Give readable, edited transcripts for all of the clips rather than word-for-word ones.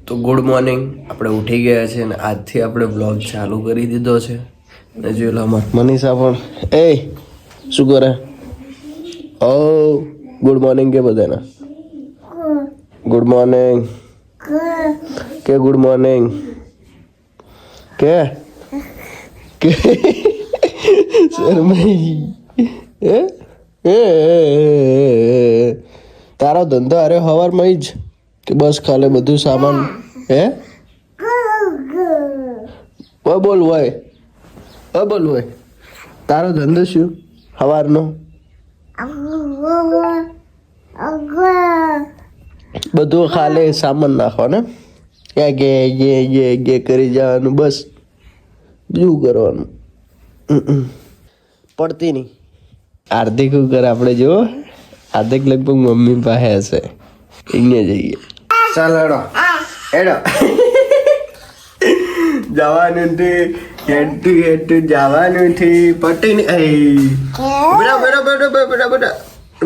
તો good morning. આપણે ઉઠી ગયા છે અને આજથી આપણે બ્લોગ ચાલુ કરી દીધો છે. અને જોયેલા મનીષા પણ શું કરે? ઓ ગુડ મોર્નિંગ કે બધાને ગુડ મોર્નિંગ કે ગુડ મોર્નિંગ કે શરમાઈ તારો ધંધો અરે હવારમાં જ કે બસ ખાલી બધું સામાન બોલ હોય તારો ધંધો શું હવારનો? બધું ખાલી સામાન નાખો ને ગે કરી જવાનું બસ, બીજું કરવાનું પડતી નહીં. હાર્દિક શું કરે આપણે જો? હાર્દિક લગભગ મમ્મી પાસે હશે, અહીંયા જઈએ. ચાલ હેડો જવાનું હેઠું જવાનું થી પટી ને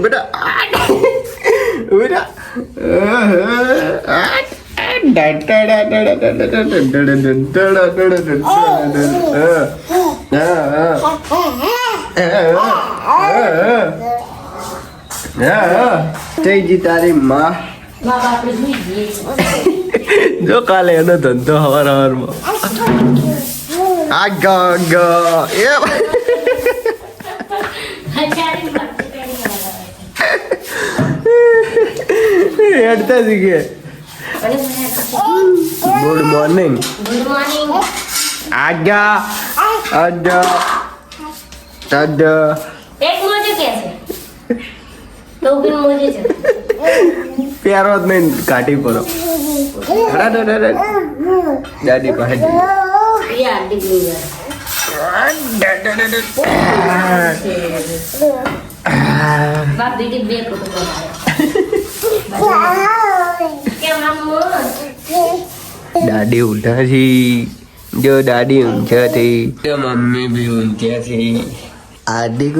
બેટા જયજી તારી માં જો કાલે એનો ધંધો હવારમાં હેડતા શીખે. Good morning. આજ્ઞા પ્યારો જ નહીં કાઢી પડો. દાદી પાસે દાદી ઊંઘ્યા છે. જો દાદી ઊંઘ્યા છે, મમ્મી બી ઊંઘ્યા છે. આદિક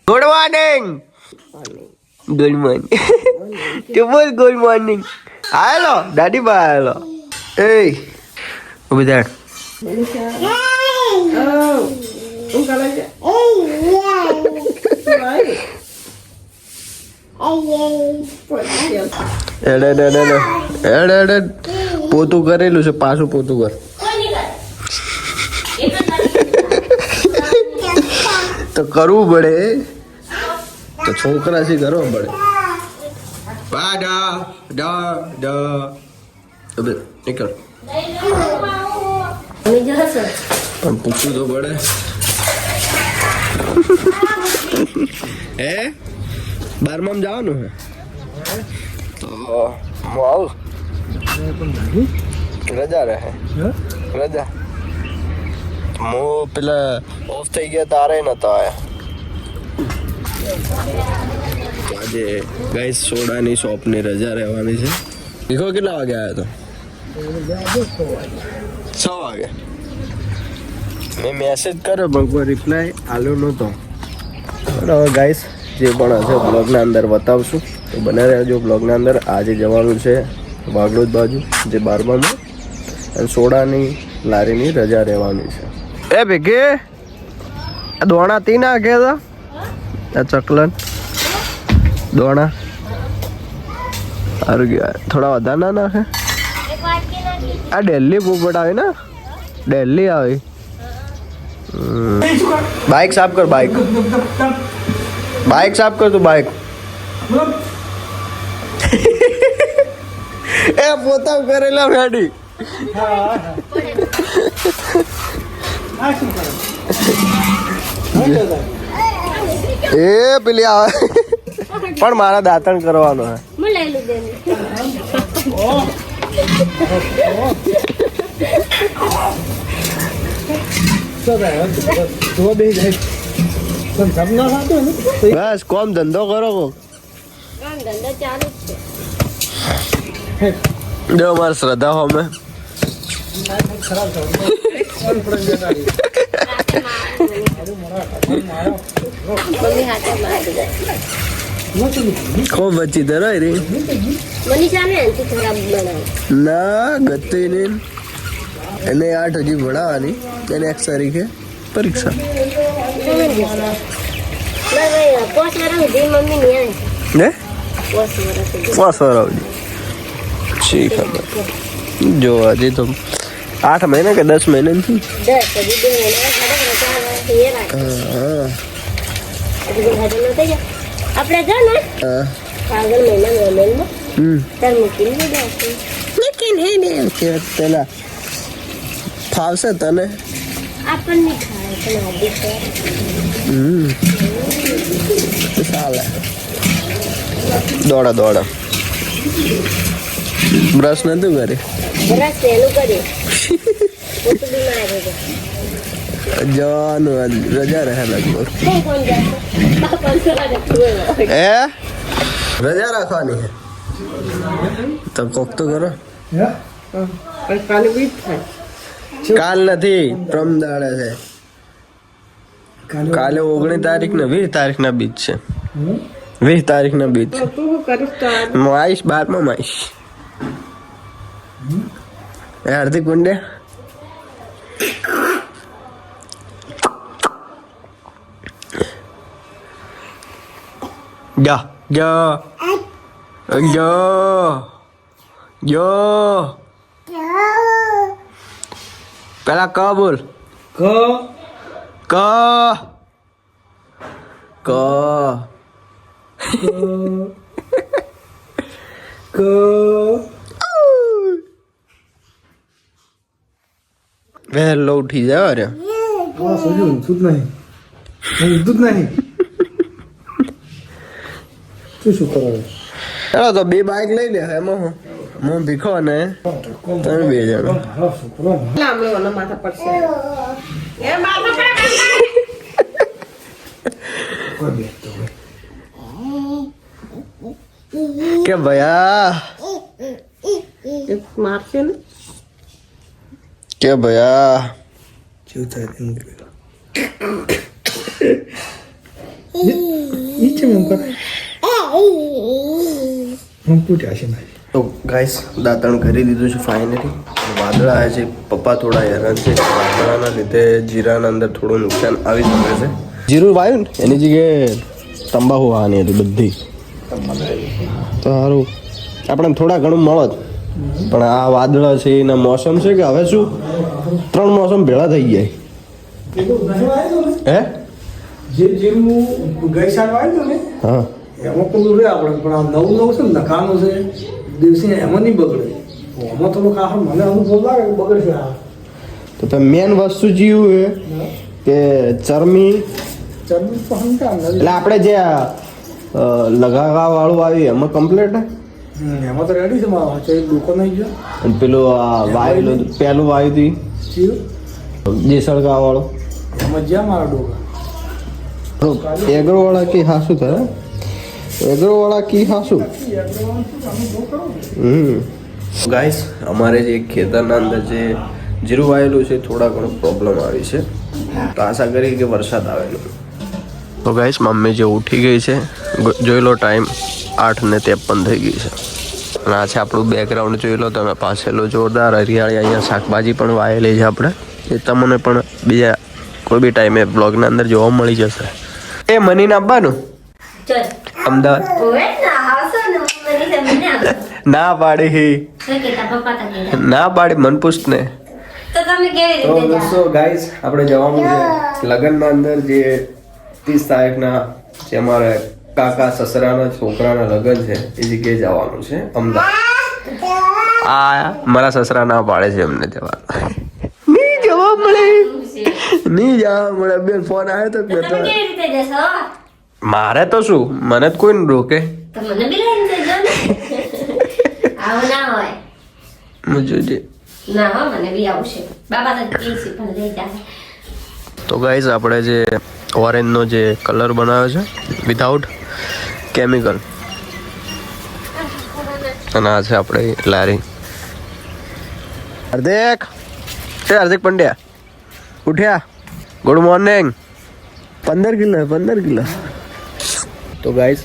ગુડ મોર્નિંગ. ગુડ મોર્નિંગ તું બોલ ગુડ મોર્નિંગ. હાલો દાદી બા હાલો. બધા પોતું કરેલું છે, પાછું પોતું કર તો કરવું પડે. તો છોકરા થી કરવો પડે. નીકળ પણ પૂછવું તો પડે. બારમાં જવાનું હે તો હું આવું. રજા રહે રજા. હું પેલા ઓફ થઈ ગયા તારે નતો આયા. આજે ગાઈસ સોડાની શોપની રજા રહેવાની છે. દેખો કેટલા વાગે આવ્યા તો 6 વાગે. મેં મેસેજ કર્યો પણ કોઈ રિપ્લાય આવ્યો નહોતો. બરાબર ગાઈસ, જે પણ હશે બ્લોગના અંદર બતાવશું તો બને રહેજો બ્લોગના અંદર. આજે જવાનું છે વાગડોદ બાજુ જે 12માં, અને સોડાની લારીની રજા રહેવાની છે. ભેગે દોણા તી નાખે તો આ ચકલન દોણા સારું કહેવાય. થોડા વધારે ના નાખે. આ દિલ્હી પોપટ આવે ને, દિલ્હી આવે. બાઇક સાફ કર, બાઇક સાફ કર તું. બાઇક એ પોતા કરેલા ગાડી એ પેલી આવે પણ મારા દાંતણ કરવાનો હે. બસ કોમ ધંધો કરો. જો મારી શ્રદ્ધા હો મેં ખૂબ બચી તો રહી રે મનીષા ને અંતિ ખરાબ બનાવ ના ગતી નહીં એને 8 હજી ભણાવવાની એને 1 તારીખે પરીક્ષા ના ભાઈ 5 વર્ષ સુધી મમ્મી ની આવે ને 5 વર્ષ સુધી 5 વર્ષ શી ખબર જો હજી તો 8 મહિના કે 10 મહિના નથી 10 હજી 2 મહિના હા આપણે જો ને આગળ મહિના મોમેન્ટમાં તાર મૂકીને જશે લેકિન હે ને કે પેલા ફાવશે તને આપણને ખાય પણ આદિ ચાલે દોડા બ્રશ નતું કરે બ્રશ એનું કર્યું પોતું બીમાર થઈ ગયો જવાનું રજા રહે લગભગ કોણ જશે બાપા તો એ રજા રાખવાની તો કોક તો કરો કાલે વીજ થાય કાલ નથી પ્રમ દાડે છે કાલે 19 તારીખ ને 20 તારીખ ના બીજ છે 20 તારીખ ના બીજ છે તું શું કરીશ તો હું આવીશ 12 માં આવીશ એ હાર્દિક પંડ્યા પેલા ક બોલ ક વહેલો ઉઠી જાવ રે દૂધ નહીં તું શું કરે ચાલો તો 2 બાઈક લઈ લે એમાં હું ભીખો ને તમે 2 જણા લાંબડો માથા પડશે એ માથા પડે કે ભયા મારશે ને કે ભયા શું થાય તેનું ઈચ્છે મને કરે હું પૂછ્યા છે મારી તો ગાઈસ દાંતણ કરી દીધું છે ફાઇનલી વાદળા આવે છે પપ્પા થોડા હેરાન છે વાદળાના લીધે જીરાના અંદર થોડું નુકસાન આવી શકે છે જીરું વાવ્યું ને એની જગ્યાએ તંબાકુ આવવાની હતી બધી તો સારું આપણે થોડા ઘણું મળત પણ આ વાદળા છે એના મોસમ છે કે હવે શું 3 મોસમ ભેળા થઈ ગયા હે જે જીરું ગઈ સાલ વાવ્યું ને હા એમાં પેલું રે આપણે પણ આ નવું છે ને નખાનું છે દિવસે એમાં નહીં બગડે આમાં થોડુંક આ મને અનુભવ લાગે કે બગડશે આ તો મેન વસ્તુ જીવું છે કે ચરમી ચરબી તો સમજા એટલે આપણે જે લગાવવા વાળું આવ્યું એમાં કમ્પ્લીટ એમાં તો રેડી છે મારા વાંચો એક દુકાન નહીં ગયો અને પેલું વાયેલું પેલું વાયુ હતી ચીયું જે સળગા વાળો એમાં જ્યાં મારા ડોકા એગ્રો વાળા કી હાસું થાય એગ્રો વાળા કી હાસું ગાઈસ અમારે જે ખેતરના અંદર જે જીરું વાયેલું છે થોડા ઘણો પ્રોબ્લેમ આવી છે તો આશા કરી કે વરસાદ આવેલો તો ગાઈસ મમ્મી જે ઉઠી ગઈ છે જોઈ લો ટાઈમ 8:53 થઈ ગઈ છે અને આ છે આપણું બેકગ્રાઉન્ડ જોઈ લો તમે પાછળનું જોરદાર હરિયાળી અહીંયા શાકભાજી પણ વાયેલી છે આપણે એ તમને પણ બીજા કોઈ બી ટાઈમે બ્લોગના અંદર જોવા મળી જશે એ મનીને આપવાનું અમદાવાદ ના પાડી ના પાડી મન પૂછ ને તો દોસ્તો ગાઈસ આપણે જવાનું છે લગ્નના અંદર જે 30 તારીખના જે અમારા કાકા સસરાના છોકરાના લગ્ન છે એ જગ્યાએ જવાનું છે અમદાવાદ આ મારા સસરા ના પાડે છે અમને જવા નહીં જવા મળે નહીં જવા મળે બે ફોન આવ્યો તો મારે તો શું મને જ કોઈ રોકે જોજે તો ગાઈસ આપણે જે ઓરેન્જનો જે કલર બનાવ્યો છે વિધાઉટ કેમિકલ અને આ છે આપણે લારી હાર્દિક પંડ્યા ઉઠ્યા ગુડ મોર્નિંગ 15 કિલો તો ગાઈસ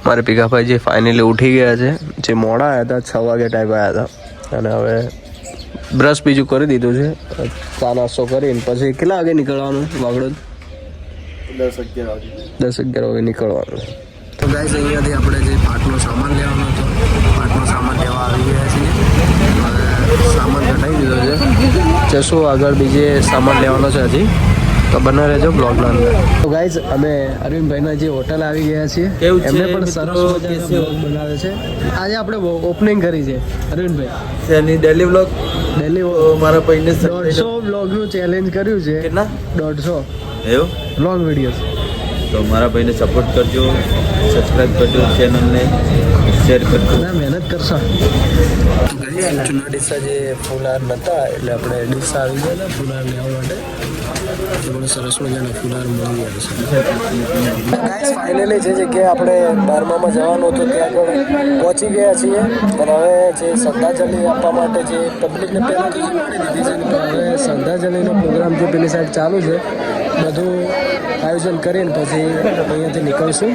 મારે ભીખાભાઈ જે ફાઇનલી ઉઠી ગયા છે, જે મોડા આવ્યા હતા 6 વાગે ટાઈપ આવ્યા હતા, અને હવે બ્રશ બીજું કરી દીધું છે, ચા નાસ્તો કરીને પછી કેટલા વાગે નીકળવાનું વાગડોદ? 10-11 વાગે નીકળવાનું. તો ગાઈસ અહીંયાથી આપણે જે પાટનો સામાન લેવાનો હતો, પાટનો સામાન લેવા આવી ગયા છીએ. હવે સામાન કઢાઈ દીધો છે, જશું આગળ બીજે સામાન લેવાનો છે હજી, તો બને રહેજો બ્લોગના અંદર. તો ગાઈઝ અમે અરવિંદભાઈના જે હોટલ આવી ગયા છીએ, એમને પણ સરસ બ્લોગ બનાવે છે. આજે આપણે ઓપનિંગ કરી છે અરવિંદભાઈ એની ડેલી વ્લોગ મારા પૈને 150 બ્લોગનું ચેલેન્જ કર્યું છે. કેટલા? 150 એવું લોંગ વિડીયોઝ. તો મારા ભાઈને સપોર્ટ કરજો, સબસ્ક્રાઇબ કરજો, ચેનલને શેર કરજો. ના મહેનત કરશો. જૂના ડીસા જે ફૂલહાર નહોતા એટલે આપણે ડીસા આવી ગયા હતા ફૂલહાર લેવા માટે. એ પણ સરસ મજાના ફૂલહાર મળી ગયા છે. ગાઈસ ફાઇનલી જે જગ્યાએ આપણે 12મામાં જવાનું હતું ત્યાં આગળ પહોંચી ગયા છીએ. પણ હવે જે શ્રદ્ધાંજલિ આપવા માટે જે પબ્લિકને પહેલાંથી મળી દીધી છે, પણ હવે શ્રદ્ધાંજલિનો પ્રોગ્રામ જે પેલી સાઈડ ચાલુ છે, બધું આયોજન કરીને પછી અહીંયાથી નીકળશું.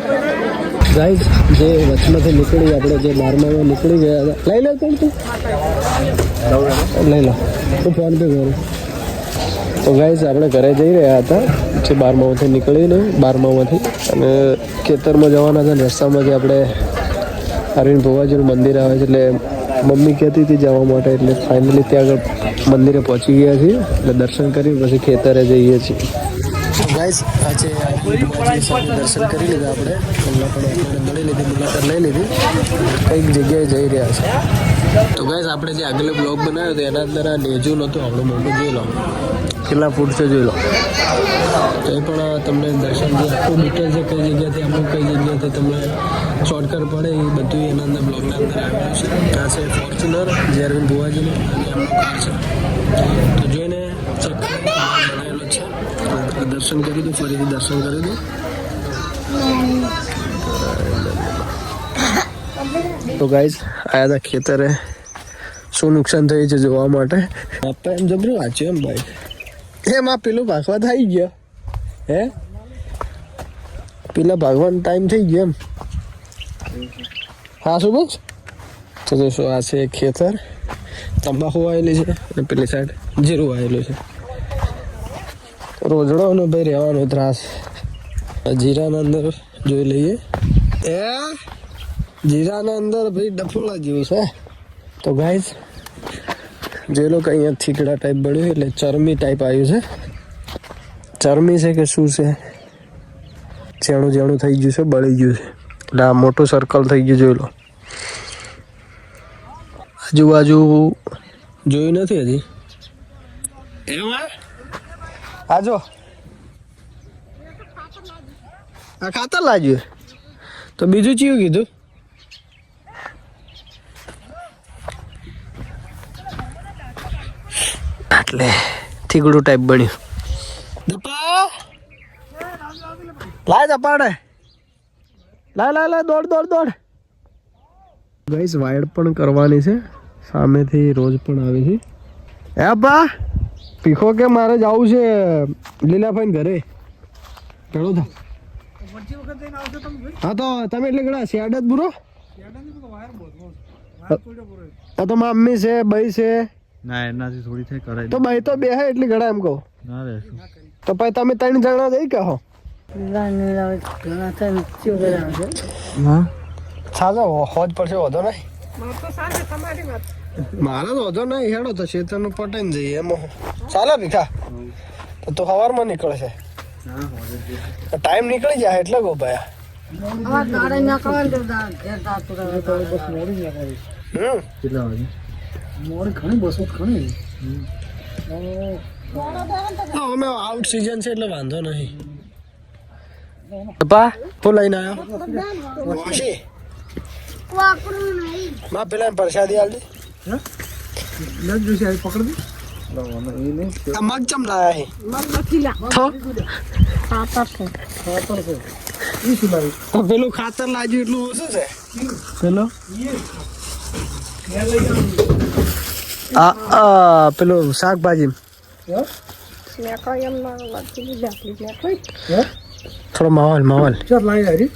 ગાઈઝ જે વચમાંથી નીકળી આપણે જે 12મામાં નીકળી ગયા હતા, લઈ લે કોણ તું લઈ લો, હું ફોન પે કરું. તો ગાઈઝ આપણે ઘરે જઈ રહ્યા હતા જે 12મામાંથી નીકળીને 12મામાંથી, અને ખેતરમાં જવાના હતા. રસ્તામાં જે આપણે અરવિંદ ભુવાજીનું મંદિર આવે છે, એટલે મમ્મી કહેતી હતી જવા માટે, એટલે ફાઇનલી ત્યાં આગળ મંદિરે પહોંચી ગયા છીએ. એટલે દર્શન કરી પછી ખેતરે જઈએ છીએ. ગાઈઝ આજે દર્શન કરી લીધા આપણે, મળી લીધી, મુલાકાત લઈ લીધી, કંઈક જગ્યાએ જઈ રહ્યા છે. તો ગાઈઝ આપણે જે આગળ બ્લોગ બનાવ્યો હતો એના અંદર આ નેજુ નહોતું આપણું મોટું, જોઈ લો કેટલા ફૂટ છે, જોઈ લો. તો એ પણ તમને દર્શન જે આખું ડિટેલ છે, કઈ જગ્યાથી અમુક કઈ જગ્યાથી તમને શોર્ટકટ પડે એ બધું એના અંદર બ્લોગના અંદર આવેલું છે. ત્યાં છે ફોર્ચ્યુનર જે અરવિંદ ભુવાજીનું, અને એમનું કાર છે, તો જોઈને ચેક બનાવેલો છે. દર્શન કરી દઉં, ફરીથી દર્શન કરી દઉં. તો ગાઈઝ આયા હતા ખેતરે, શું નુકસાન થયું છે જોવા માટે. આપણે એમ જબરું વાંચ્યું એમ ભાઈ, એમાં પેલું ભાગવા થઈ ગયો, હે પેલા ભાગવાનો ટાઈમ થઈ ગયો એમ. હા શું બસ. તો જોશો આ છે ખેતર, તંબાકુ આવેલી છે, અને પેલી સાઈડ જીરું આવેલું છે. રોજડોનો ભાઈ રહેવાનો ત્રાસ. જીરાના અંદર જોઈ લઈએ, એ જીરાના અંદર ભાઈ ડફોળા જેવું છે. તો ગાઈઝ જે લોકો અહીંયા થીકડા ટાઈપ બન્યું એટલે ચરમી ટાઈપ આવ્યું છે. ચરમી છે કે શું છે, જેણું જેણું થઈ ગયું છે, બળી ગયું છે. એટલે આ મોટું સર્કલ થઈ ગયું, જોઈ લો. આજુબાજુ જોયું નથી હજી. એમાં આ જો આ ખાતર લાગ્યું, તો બીજું ચિયું કીધું? એટલે થીગડું ટાઈપ બન્યું. લાય દપાડે, લાય દોડ ગાઈસ. વાયડ પણ કરવાની છે, સામેથી રોજ પણ આવે છે. એ બા પીખો કે મારે જવું છે લીલાભાઈ ઘરે, ઘણો થા. હા તો તમે એટલે ઘણા શેડ જ બુરો. તો મમ્મી છે, ભાઈ છે, ના એનાથી થોડી થઈ કરાય તો ભાઈ તો બે હે એટલી ઘણા એમ કહો. ના રે તો પછી તમે 3 જણા જઈ કહો. સાજો હોજ પડશે, વધો નહીં મારે તો વધો નહીં. હેડો તો શેતરનું પટાઈને જઈએ એમાં ચાલે ભીખા. તો સવારમાં નીકળશે, ટાઈમ નીકળી જાય એટલે કહું ભાઈ. કેટલા વાગે? મોડી ઘણી બસો ઘણી. અમે આઉટ સિઝન છે એટલે વાંધો નહીં. પપ્પા તો લઈને આવ્યો વાશી માં પેલા પ્રસાદી આલ દે. પકડ આ મગ ચમ લાયા છે પેલું ખાતર લાગ્યું એટલું ઓછું છે. ચલો પેલું શાકભાજી થોડો માહોલ ચાલ લાવી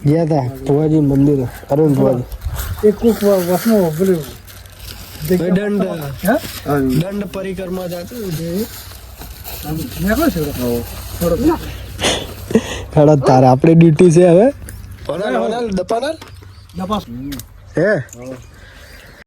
ગયા હતા ભુવાજી મંદિર અરુણ ભુવાજી એક કોક વસમાં પેલું દંડ હે દંડ પરિક્રમા જતું નીકળો છે હેડો તારે આપણે ડ્યુટી છે હવે દપાનાલ નપાસ હે